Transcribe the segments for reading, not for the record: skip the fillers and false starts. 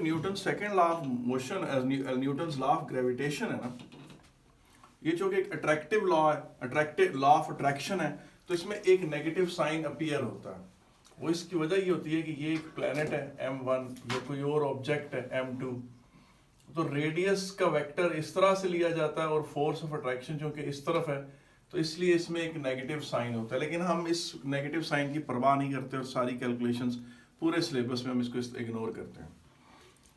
जो Newton second law of motion, Newton law of gravitation है ना, ये जो कि एक अट्रैक्टिव लॉ है, अट्रैक्टिव लॉ ऑफ अट्रैक्शन है, तो इसमें एक नेगेटिव साइन अपीयर होता है। वो इसकी वजह ये होती है कि ये एक प्लेनेट है m1, ये कोई और ऑब्जेक्ट है m2, तो रेडियस का वेक्टर इस तरह से लिया जाता है और फोर्स ऑफ अट्रैक्शन जो कि इस तरफ है, तो इसलिए इसमें एक नेगेटिव साइन होता है। लेकिन हम इस नेगेटिव साइन की परवाह नहीं करते और सारी कैलकुलेशंस पूरे सिलेबस में हम इसको इग्नोर करते हैं।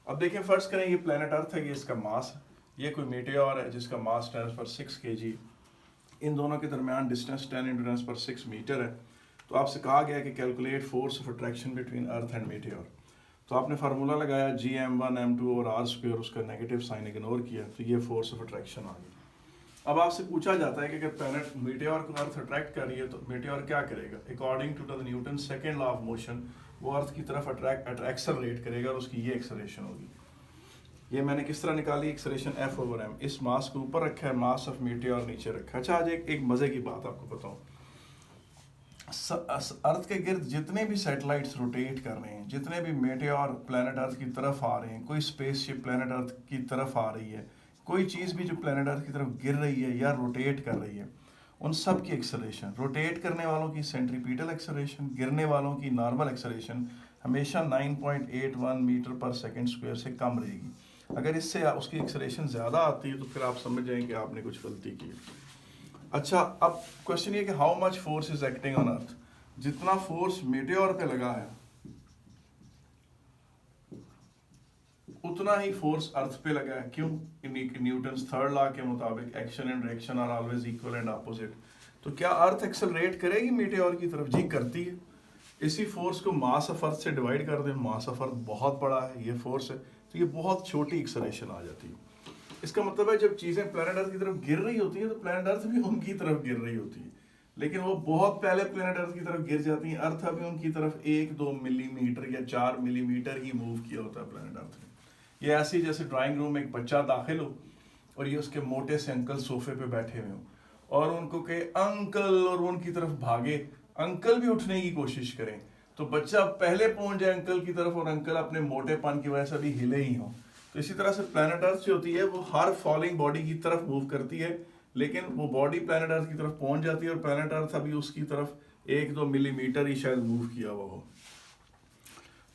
अब देखें, फर्स्ट करें ये प्लेनेट अर्थ है, ये इसका मास है, ये कोई मीटियोर है जिसका मास 10⁻6 kg, इन दोनों के दरमियान डिस्टेंस 10 × 10⁻6 मीटर है। तो आपसे कहा गया कि calculate force of attraction between earth and meteor. तो आपने फार्मूला लगाया gm1 m2 और r², उसका नेगेटिव साइन इग्नोर किया, तो ये फोर्स ऑफ अट्रैक्शन आ गई। अब आपसे पूछा जाता है कि अगर प्लैनेट मीटियोर को अर्थ अट्रैक्ट कर रही है तो मीटियोर क्या करेगा? According to the Newton second law of motion, वो अर्थ की तरफ एक्सेलरेट करेगा और उसकी ये एक्सेलरेशन होगी। ये मैंने किस तरह निकाली? Acceleration F/m। इस मास को ऊपर रखा है, मास ऑफ मीटियोर नीचे रखा है। अच्छा, आज एक मजे की बात आपको बताऊं, अर्थ के गिर्द जितने भी सैटेलाइट्स रोटेट कर रहे हैं, जितने भी मीटियोर प्लैनेट अर्थ की तरफ आ रहे हैं, कोई स्पेसशिप प्लैनेट अर्थ की तरफ आ रही है, कोई चीज़ भी जो प्लैनेट अर्थ की तरफ गिर रही है या रोटेट कर रही है, उन सब की एक्सेलरेशन, रोटेट करने वालों की सेंट्रीपिटल एक्सेलरेशन, गिरने वालों की नॉर्मल एक्सेलरेशन हमेशा 9.81 मीटर पर सेकंड स्क्वायर से कम रहेगी। अगर इससे उसकी एक्सेलरेशन ज़्यादा आती है तो फिर आप समझ जाएं कि आपने कुछ गलती की है। अच्छा, अब क्वेश्चन ये कि how much force is acting on earth. जितना फोर्स मीटियोर पे लगा है उतना ही फोर्स अर्थ पे लगा है। क्यों? न्यूटन्स थर्ड लॉ के मुताबिक action and reaction are always equal and opposite. तो क्या अर्थ एक्सेलरेट करेगी मीटियोर की तरफ? जी करती है। इसी फोर्स को मास ऑफ अर्थ से डिवाइड कर दें, मास ऑफ अर्थ बहुत बड़ा है, ये फोर्स है, तो ये बहुत छोटी एक्सेलरेशन आ जाती है। इसका मतलब है जब चीज़ें प्लैनेट अर्थ की तरफ गिर रही होती हैं तो प्लैनेट अर्थ भी उनकी तरफ गिर रही होती है, लेकिन वो बहुत पहले प्लैनेट अर्थ की तरफ गिर जाती हैं। अर्थ अभी उनकी तरफ 1-2 मिलीमीटर या 4 मिलीमीटर ही मूव किया होता है प्लैनेट अर्थ ने। ये ऐसी जैसे ड्राइंग रूम में एक बच्चा दाखिल हो और ये उसके मोटे से अंकल सोफे पे बैठे हुए हों और उनको कहे अंकल और वो उनकी तरफ भागे, अंकल भी उठने की कोशिश करें, तो बच्चा पहले पहुंच जाए अंकल की तरफ और अंकल अपने मोटेपन की वजह से भी हिले ही हों। तो इसी तरह से प्लैनेट अर्थ जो होती है वो हर फॉलिंग बॉडी की तरफ मूव करती है, लेकिन वो बॉडी प्लैनेट अर्थ की तरफ पहुंच जाती है और प्लैनेट अर्थ अभी उसकी तरफ 1-2 मिलीमीटर ही शायद मूव किया हुआ हो।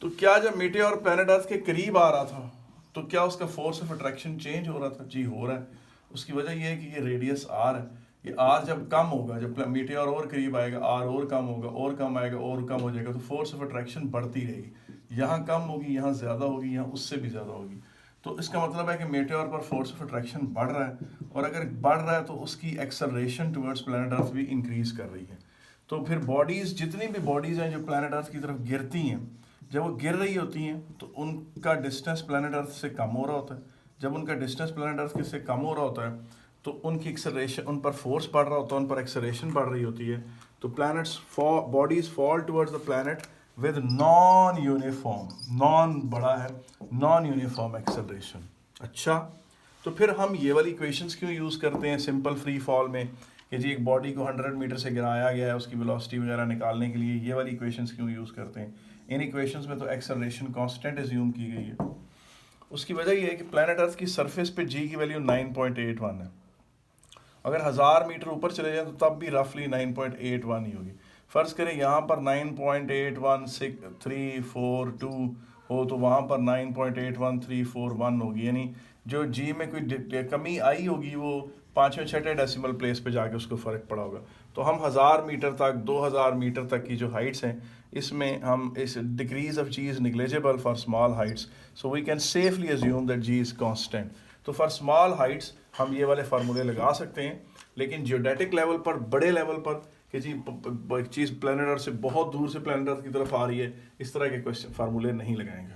तो क्या जब मीटियोर प्लैनेट अर्थ के करीब आ रहा था तो क्या उसका फोर्स ऑफ अट्रैक्शन चेंज हो रहा था? जी हो रहा है। उसकी वजह यह है कि ये रेडियस आर है, ये आर जब कम होगा, जब मीटियोर और करीब आएगा, आर और कम होगा, और कम आएगा, और कम हो जाएगा, तो फोर्स ऑफ अट्रैक्शन बढ़ती रहेगी। यहाँ कम होगी, यहाँ ज़्यादा होगी, यहाँ उससे भी ज़्यादा होगी। तो इसका मतलब है कि मीटियोर पर फोर्स ऑफ अट्रैक्शन बढ़ रहा है, और अगर बढ़ रहा है तो उसकी एक्सेलरेशन टुवर्ड्स प्लैनेट अर्थ भी इंक्रीज कर रही है। तो फिर बॉडीज़, जितनी भी बॉडीज़ हैं जो प्लैनेट अर्थ की तरफ गिरती हैं, जब वो गिर रही होती हैं तो उनका डिस्टेंस प्लैनेट अर्थ से कम हो रहा होता है। जब उनका डिस्टेंस प्लैनेट अर्थ से कम हो रहा होता है तो उनकी एक्सेलरेशन, उन पर फोर्स बढ़ रहा होता है, उन पर एक्सेलरेशन बढ़ रही होती है। तो planets bodies fall towards the planet with non uniform, non बड़ा है, नॉन यूनिफॉर्म एक्सेलरेशन। अच्छा, तो फिर हम ये वाली इक्वेशंस क्यों यूज़ करते हैं सिंपल फ्री फॉल में कि जी एक बॉडी को 100 मीटर से गिराया गया है, उसकी वेलोसिटी वगैरह निकालने के लिए ये वाली इक्वेशंस क्यों यूज़ करते हैं? इन इक्वेशंस में तो एक्सेलरेशन कांस्टेंट एज्यूम की गई है। उसकी वजह ये है कि प्लैनेट अर्थ की सरफेस पे जी की वैल्यू 9.81 है। अगर 1000 मीटर ऊपर चले जाए तो तब भी रफली 9.81 ही होगी। फ़र्ज़ करें यहाँ पर 9.81342 हो तो वहाँ पर 9.81341 होगी, यानी जो जी में कोई कमी आई होगी वो 5वें-6वें डेसिमल प्लेस पे जाके उसको फ़र्क पड़ा होगा। तो हम 1000 मीटर तक, 2000 मीटर तक की जो हाइट्स हैं, इसमें हम इस decrease of g is negligible for small heights, so we can safely assume that g is constant. तो फॉर स्मॉल हाइट्स हम ये वाले फार्मूले लगा सकते हैं, लेकिन जियोडेटिक लेवल पर, बड़े लेवल पर कि जी चीज़ प्लैनेट अर्थ से बहुत दूर से प्लैनेट अर्थ की तरफ आ रही है, इस तरह के क्वेश्चन फार्मूले नहीं लगाएंगे।